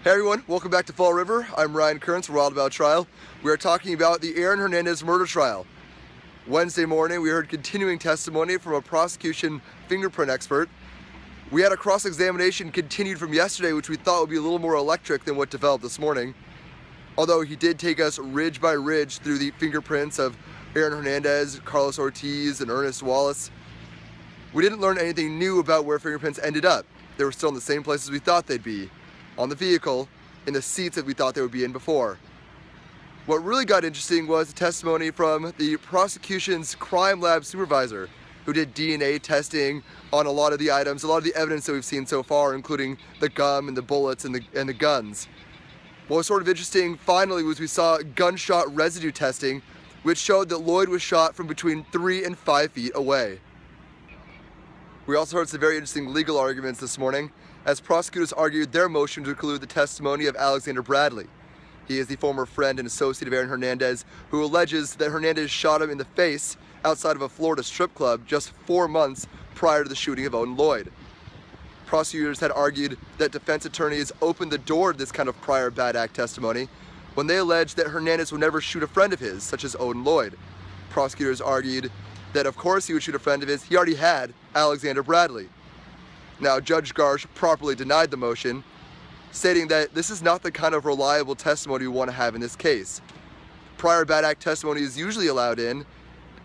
Hey everyone, welcome back to Fall River. I'm Ryan Kearns for Wild About Trial. We are talking about the Aaron Hernandez murder trial. Wednesday morning, we heard continuing testimony from a prosecution fingerprint expert. We had a cross-examination continued from yesterday, which we thought would be a little more electric than what developed this morning. Although he did take us ridge by ridge through the fingerprints of Aaron Hernandez, Carlos Ortiz, and Ernest Wallace, we didn't learn anything new about where fingerprints ended up. They were still in the same places we thought they'd be. On the vehicle, in the seats that we thought they would be in before. What really got interesting was the testimony from the prosecution's crime lab supervisor, who did DNA testing on a lot of the items, a lot of the evidence that we've seen so far, including the gum and the bullets and the guns. What was sort of interesting finally was we saw gunshot residue testing, which showed that Lloyd was shot from between 3 and 5 feet away. We also heard some very interesting legal arguments this morning, as prosecutors argued their motion to include the testimony of Alexander Bradley. He is the former friend and associate of Aaron Hernandez, who alleges that Hernandez shot him in the face outside of a Florida strip club just 4 months prior to the shooting of Odin Lloyd. Prosecutors had argued that defense attorneys opened the door to this kind of prior bad act testimony when they alleged that Hernandez would never shoot a friend of his, such as Odin Lloyd. Prosecutors argued that of course he would shoot a friend of his. He already had Alexander Bradley. Now, Judge Garsh properly denied the motion, stating that this is not the kind of reliable testimony we want to have in this case. Prior bad act testimony is usually allowed in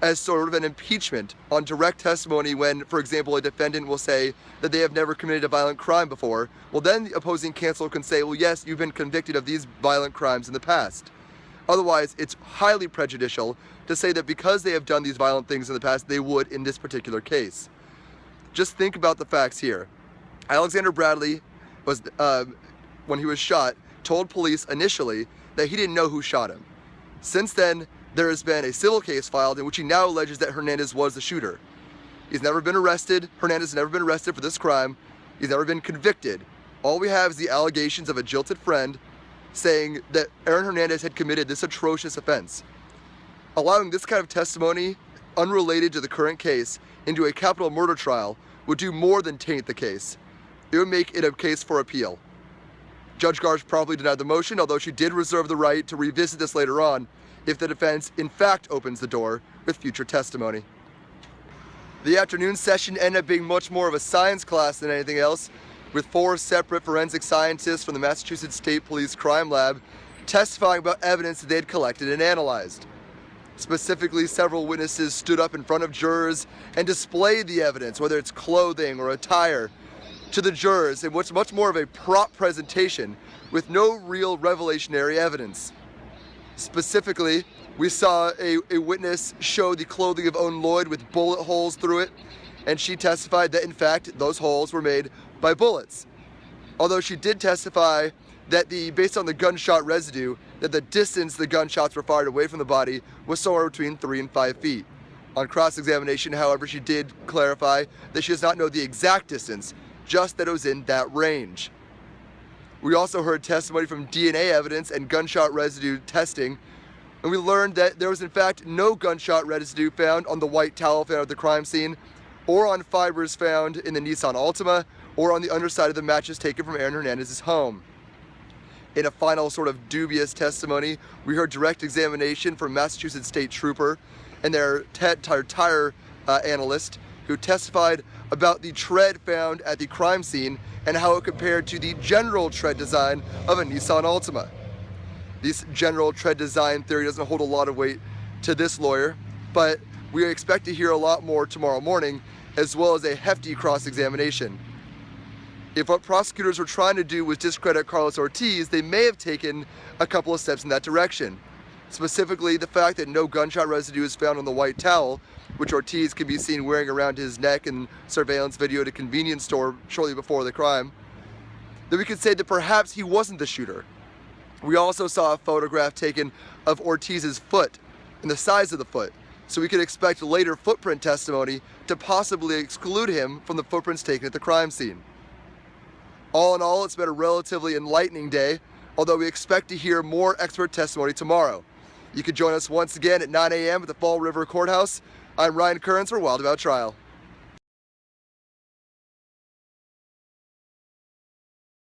as sort of an impeachment on direct testimony when, for example, a defendant will say that they have never committed a violent crime before. Well, then the opposing counsel can say, well, yes, you've been convicted of these violent crimes in the past. Otherwise, it's highly prejudicial to say that because they have done these violent things in the past, they would in this particular case. Just think about the facts here. Alexander Bradley was, when he was shot, told police initially that he didn't know who shot him. Since then, there has been a civil case filed in which he now alleges that Hernandez was the shooter. He's never been arrested. Hernandez has never been arrested for this crime. He's never been convicted. All we have is the allegations of a jilted friend saying that Aaron Hernandez had committed this atrocious offense. Allowing this kind of testimony, unrelated to the current case, into a capital murder trial would do more than taint the case. It would make it a case for appeal. Judge Garsh probably denied the motion, although she did reserve the right to revisit this later on if the defense in fact opens the door with future testimony. The afternoon session ended up being much more of a science class than anything else, with 4 separate forensic scientists from the Massachusetts State Police Crime Lab testifying about evidence that they had collected and analyzed. Specifically, several witnesses stood up in front of jurors and displayed the evidence, whether it's clothing or attire, to the jurors in what's much more of a prop presentation with no real revelationary evidence. Specifically, we saw a witness show the clothing of Odin Lloyd with bullet holes through it, and she testified that in fact those holes were made by bullets. Although she did testify that based on the gunshot residue, that the distance the gunshots were fired away from the body was somewhere between 3 and 5 feet. On cross-examination, however, she did clarify that she does not know the exact distance, just that it was in that range. We also heard testimony from DNA evidence and gunshot residue testing, and we learned that there was in fact no gunshot residue found on the white towel found at the crime scene, or on fibers found in the Nissan Altima, or on the underside of the matches taken from Aaron Hernandez's home. In a final sort of dubious testimony, we heard direct examination from Massachusetts State Trooper and their tire analyst, who testified about the tread found at the crime scene and how it compared to the general tread design of a Nissan Altima. This general tread design theory doesn't hold a lot of weight to this lawyer, but we expect to hear a lot more tomorrow morning, as well as a hefty cross-examination. If what prosecutors were trying to do was discredit Carlos Ortiz, they may have taken a couple of steps in that direction. Specifically, the fact that no gunshot residue is found on the white towel, which Ortiz can be seen wearing around his neck in surveillance video at a convenience store shortly before the crime, then we could say that perhaps he wasn't the shooter. We also saw a photograph taken of Ortiz's foot and the size of the foot, so we could expect later footprint testimony to possibly exclude him from the footprints taken at the crime scene. All in all, it's been a relatively enlightening day, although we expect to hear more expert testimony tomorrow. You can join us once again at 9 a.m. at the Fall River Courthouse. I'm Ryan Kearns for Wild About Trial.